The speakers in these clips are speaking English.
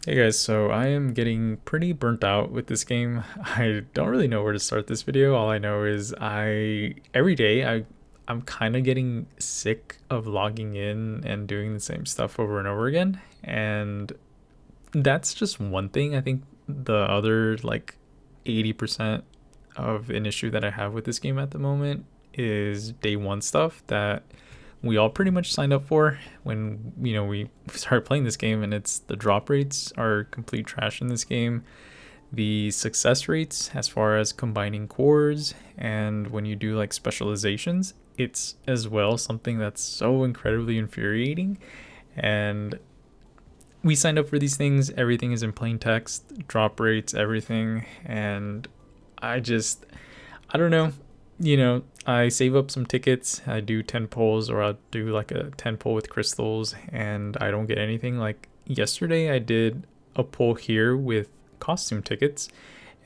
Hey guys, so I am getting pretty burnt out with this game. I don't really know where to start this video. All I know is every day I'm kind of getting sick of logging in and doing the same stuff over and over again. And that's just one thing. I think the other like 80% of an issue that I have with this game at the moment is day one stuff that we all pretty much signed up for when we started playing this game, and it's the drop rates are complete trash in this game. The success rates as far as combining cores and when you do like specializations, it's as well something that's so incredibly infuriating. And we signed up for these things, everything is in plain text, drop rates, everything, and I don't know. I save up some tickets. I do 10 pulls, or I'll do like a 10 pull with crystals, and I don't get anything. Like yesterday, I did a pull here with costume tickets,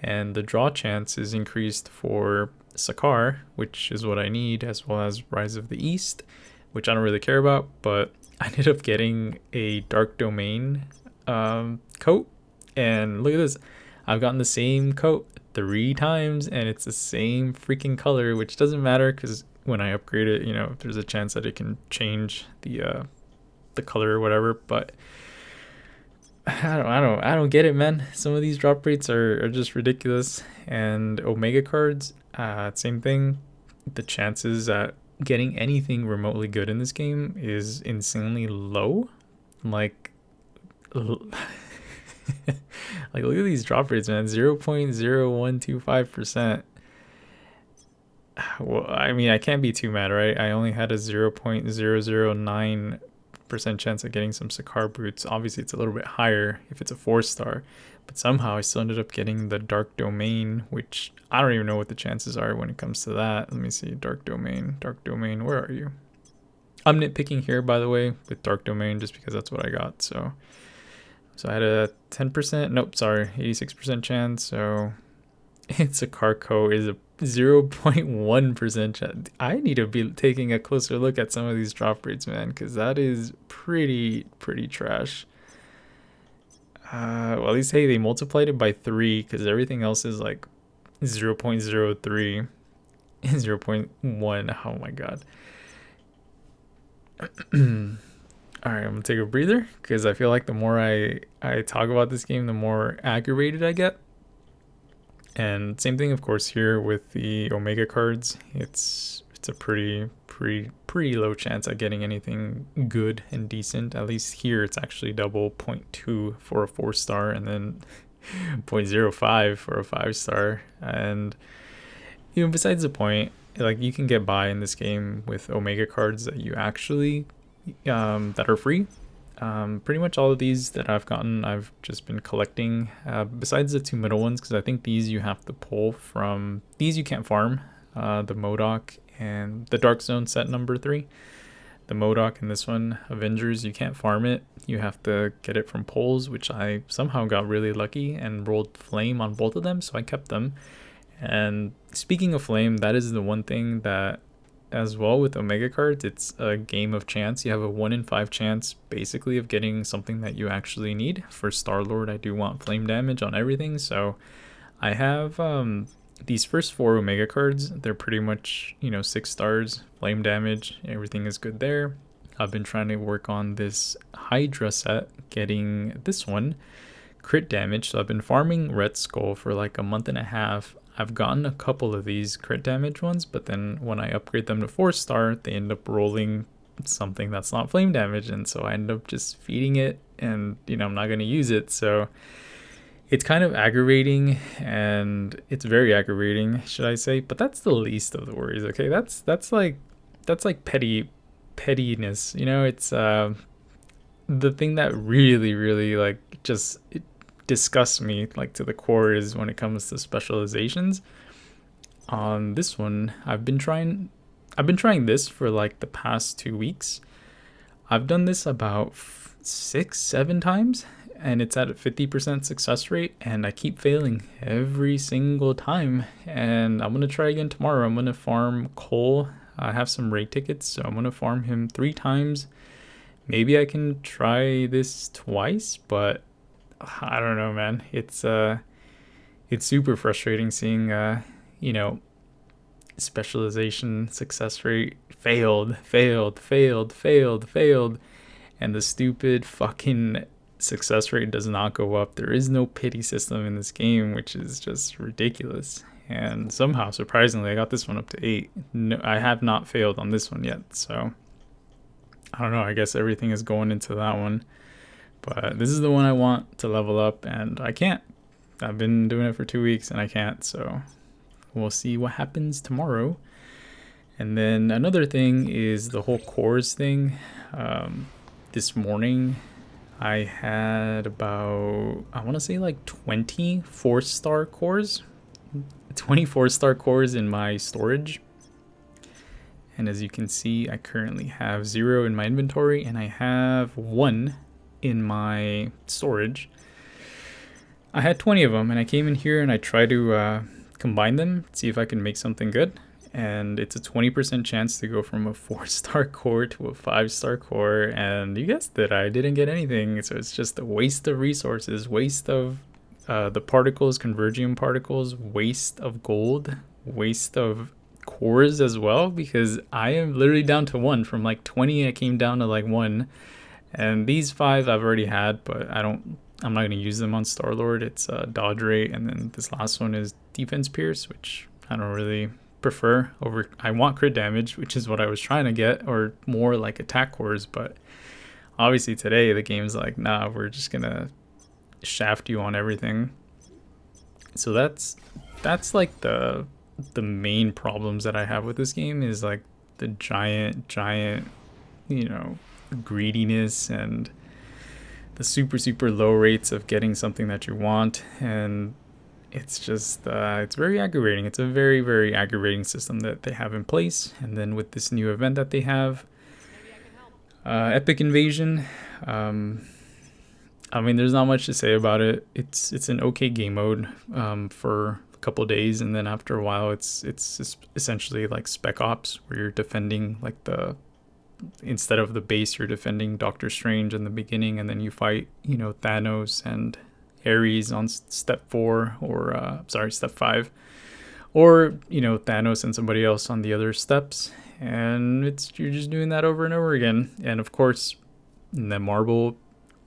and the draw chance is increased for Sakar, which is what I need, as well as Rise of the East, which I don't really care about, but I ended up getting a Dark Domain coat. And look at this. I've gotten the same coat 3 times and it's the same freaking color, which doesn't matter because when I upgrade it, there's a chance that it can change the color or whatever. But I don't get it, man. Some of these drop rates are just ridiculous. And Omega cards, same thing. The chances at getting anything remotely good in this game is insanely low. Like like, look at these drop rates, man. 0.0125%. Well, I mean, I can't be too mad, right? I only had a 0.009% chance of getting some Sakar boots. Obviously, it's a little bit higher if it's a 4-star, but somehow I still ended up getting the Dark Domain, which I don't even know what the chances are when it comes to that. Let me see. Dark Domain. Dark Domain, where are you? I'm nitpicking here, by the way, with Dark Domain, just because that's what I got. So I had a 10%, nope, sorry, 86% chance. So it's a Carco is a 0.1% chance. I need to be taking a closer look at some of these drop rates, man, because that is pretty trash. Well, at least, hey, they multiplied it by 3 because everything else is like 0.03 and 0.1. Oh my god. All right, I'm gonna take a breather because I feel like the more I talk about this game, the more aggravated I get. And same thing, of course, here with the Omega cards. It's a pretty low chance at getting anything good and decent. At least here, it's actually double 0.2 for a 4-star, and then 0.05 for a 5-star. And besides the point, like, you can get by in this game with Omega cards that you actually that are free. Pretty much all of these that I've gotten, I've just been collecting, besides the 2 middle ones, because I think these you have to pull from. These you can't farm, the Modok and the Dark Zone set number 3. The Modok and this one, Avengers, you can't farm it. You have to get it from pulls, which I somehow got really lucky and rolled Flame on both of them, so I kept them. And speaking of Flame, that is the one thing that, as well, with Omega cards, it's a game of chance. You have a 1 in 5 chance basically of getting something that you actually need. For Star-Lord, I do want flame damage on everything, so I have these first 4 Omega cards. They're pretty much 6 stars, flame damage, everything is good there. I've been trying to work on this Hydra set, getting this one crit damage. So I've been farming Red Skull for like a month and a half. I've gotten a couple of these crit damage ones, but then when I upgrade them to 4-star, they end up rolling something that's not flame damage, and so I end up just feeding it, and I'm not going to use it. So it's kind of aggravating, and it's very aggravating, should I say, but that's the least of the worries. Okay, that's like pettiness, it's the thing that really like just disgusts me like to the core is when it comes to specializations. On this one, I've been trying this for like the past 2 weeks. I've done this about 6-7 times, and it's at a 50% success rate, and I keep failing every single time. And I'm gonna try again tomorrow. I'm gonna farm Cole. I have some raid tickets, so I'm gonna farm him 3 times. Maybe I can try this twice, but I don't know, man. It's super frustrating seeing you know, specialization success rate failed, and the stupid fucking success rate does not go up. There is no pity system in this game, which is just ridiculous. And somehow, surprisingly, I got this one up to 8. No, I have not failed on this one yet, so I don't know. I guess everything is going into that one. But this is the one I want to level up, and I can't. I've been doing it for 2 weeks, and I can't, so we'll see what happens tomorrow. And then another thing is the whole cores thing. This morning, I had about, I want to say like 20 4-star cores. 24-star cores in my storage. And as you can see, I currently have 0 in my inventory, and I have 1 in my storage. I had 20 of them, and I came in here and I tried to combine them, see if I can make something good. And it's a 20% chance to go from a 4-star core to a 5-star core, and you guessed it, I didn't get anything. So it's just a waste of resources, waste of the particles, convergium particles, waste of gold, waste of cores as well, because I am literally down to 1. From like 20 I came down to like 1, and these 5 I've already had, but I'm not going to use them on Star-Lord. It's dodge rate, and then this last one is defense pierce, which I don't really prefer over. I want crit damage, which is what I was trying to get, or more like attack cores, but obviously today the game's like, nah, we're just gonna shaft you on everything. So that's like the main problems that I have with this game, is like the giant, you know, greediness and the super low rates of getting something that you want. And it's just it's very aggravating. It's a very aggravating system that they have in place. And then with this new event that they have, epic invasion, I mean, there's not much to say about it. It's an okay game mode for a couple days, and then after a while it's essentially like Spec Ops, where you're defending like instead of the base, you're defending Doctor Strange in the beginning, and then you fight, you know, Thanos and Ares on step 4, or step 5, or, you know, Thanos and somebody else on the other steps, and you're just doing that over and over again. And of course, the Marvel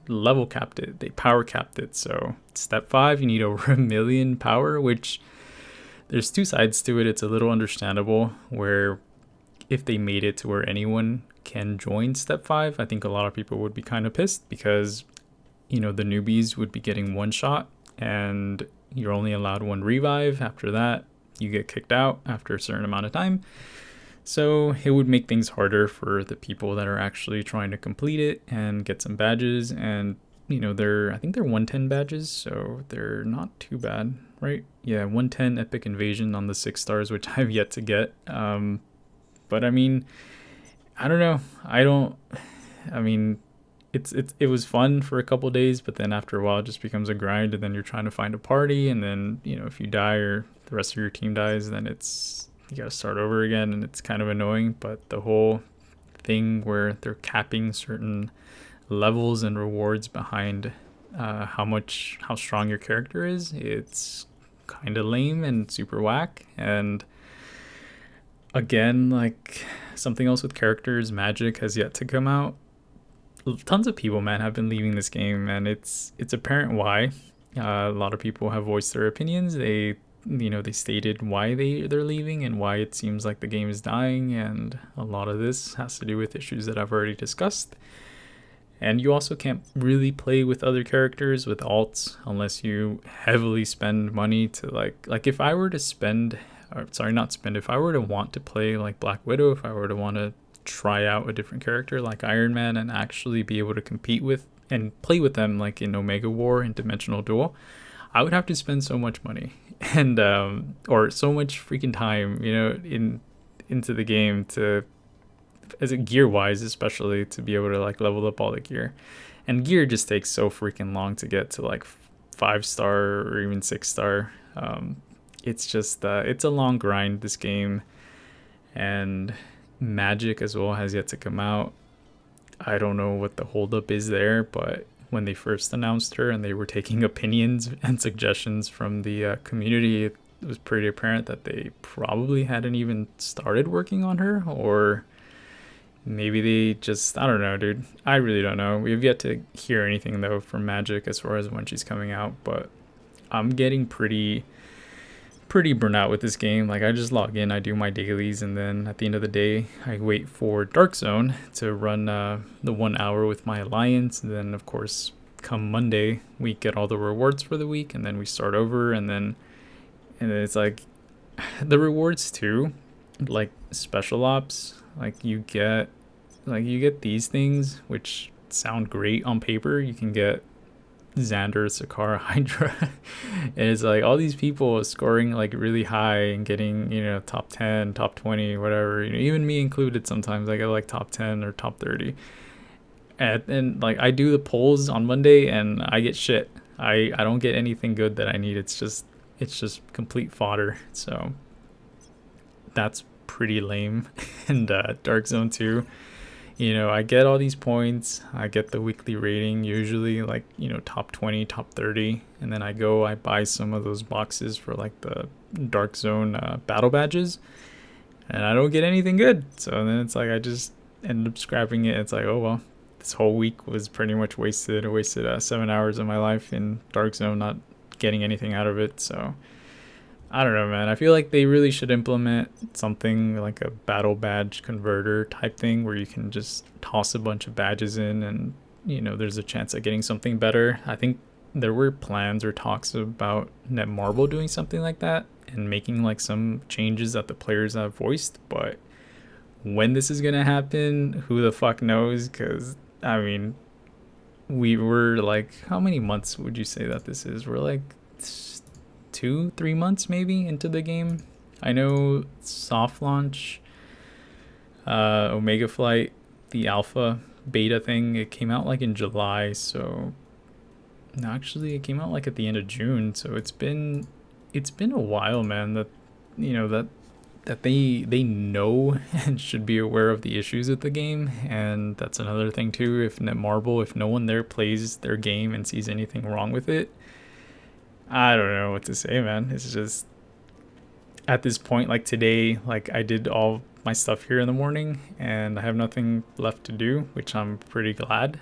level capped it, they power capped it, so step 5 you need over 1 million power, which there's 2 sides to it. It's a little understandable, where if they made it to where anyone can join step 5, I think a lot of people would be kind of pissed, because, you know, the newbies would be getting 1 shot, and you're only allowed 1 revive. After that, you get kicked out after a certain amount of time. So it would make things harder for the people that are actually trying to complete it and get some badges. And, you know, I think they're 110 badges, so they're not too bad, right? Yeah, 110 epic invasion on the 6 stars, which I've yet to get. But I mean, I don't know. I mean, it was fun for a couple days, but then after a while it just becomes a grind, and then you're trying to find a party, and then, you know, if you die or the rest of your team dies, then you gotta start over again, and it's kind of annoying. But the whole thing where they're capping certain levels and rewards behind how strong your character is, it's kind of lame and super whack. And again, like, something else with characters, magic has yet to come out. Tons of people, man, have been leaving this game, and it's apparent why. A lot of people have voiced their opinions. They stated why they're leaving and why it seems like the game is dying, and a lot of this has to do with issues that I've already discussed. And you also can't really play with other characters with alts unless you heavily spend money to like if I were to if I were to want to play like Black Widow, if I were to want to try out a different character like Iron Man and actually be able to compete with and play with them like in Omega War and Dimensional Duel, I would have to spend so much money and or so much freaking time, you know, into the game, to, as a gear wise especially, to be able to like level up all the gear. And gear just takes so freaking long to get to like 5-star or even 6-star. It's just it's a long grind, this game. And Magic as well has yet to come out. I don't know what the holdup is there, but when they first announced her and they were taking opinions and suggestions from the community, it was pretty apparent that they probably hadn't even started working on her, or maybe they just, I don't know, dude. I really don't know. We have yet to hear anything though from Magic as far as when she's coming out, but I'm getting pretty burnt out with this game. Like, I just log in, I do my dailies, and then at the end of the day, I wait for Dark Zone to run the 1 hour with my alliance. And then, of course, come Monday, we get all the rewards for the week, and then we start over. And then it's like the rewards too, like special ops. Like you get these things which sound great on paper. You can get Xander, Sakara, Hydra, and it's like all these people scoring like really high and getting, you know, top 10, top 20, whatever, you know, even me included. Sometimes I get like top 10 or top 30, and like I do the polls on Monday and I get shit. I don't get anything good that I need. It's just complete fodder. So that's pretty lame. And Dark Zone 2, you know, I get all these points, I get the weekly rating, usually like, you know, top 20, top 30, and then I buy some of those boxes for like the Dark Zone battle badges, and I don't get anything good. So then it's like I just end up scrapping it. It's like, oh well, this whole week was pretty much wasted. I wasted 7 hours of my life in Dark Zone not getting anything out of it. So I don't know, man. I feel like they really should implement something like a battle badge converter type thing where you can just toss a bunch of badges in and, you know, there's a chance of getting something better. I think there were plans or talks about Netmarble doing something like that and making like some changes that the players have voiced. But when this is going to happen, who the fuck knows? Because, I mean, we were like, how many months would you say that this is? We're like 2-3 months maybe into the game. I know soft launch, Omega Flight, the alpha beta thing, it came out like in July. So no, actually it came out like at the end of June. So it's been a while, man, that, you know, that they know and should be aware of the issues with the game. And that's another thing too. If Netmarble, if no one there plays their game and sees anything wrong with it, I don't know what to say, man. It's just at this point, like today, like I did all my stuff here in the morning and I have nothing left to do, which I'm pretty glad.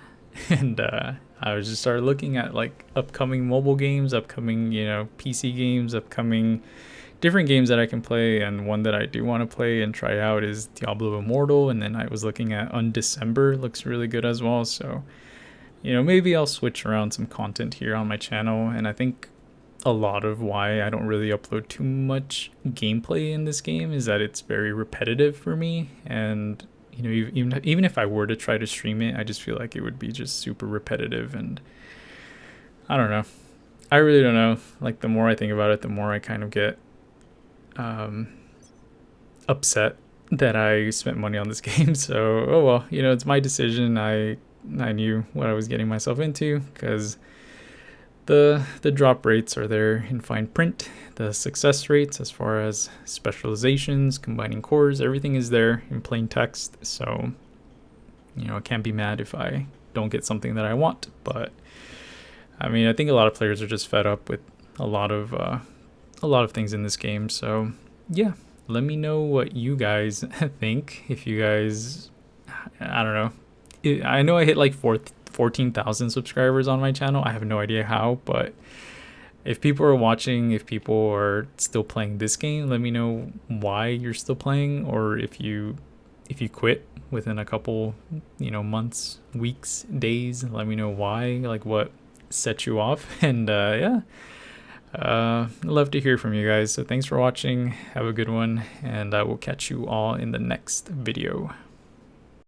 And I was just started looking at like upcoming mobile games, upcoming, you know, PC games, upcoming different games that I can play. And one that I do want to play and try out is Diablo Immortal. And then I was looking at Undecember, looks really good as well. So, you know, maybe I'll switch around some content here on my channel. And I think a lot of why I don't really upload too much gameplay in this game is that it's very repetitive for me. And, you know, even if I were to try to stream it, I just feel like it would be just super repetitive. And I don't know. I really don't know. Like, the more I think about it, the more I kind of get upset that I spent money on this game. So, oh well, you know, it's my decision. I knew what I was getting myself into, because the drop rates are there in fine print. The success rates as far as specializations, combining cores, everything is there in plain text. So, you know, I can't be mad if I don't get something that I want. But I mean, I think a lot of players are just fed up with a lot of things in this game. So yeah, let me know what you guys think. If you guys, I don't know, I know I hit like 14,000 subscribers on my channel. I have no idea how, but if people are watching, if people are still playing this game, let me know why you're still playing, or if you quit within a couple, you know, months, weeks, days, let me know why, like what set you off. And yeah, I'd love to hear from you guys. So thanks for watching, have a good one, and I will catch you all in the next video.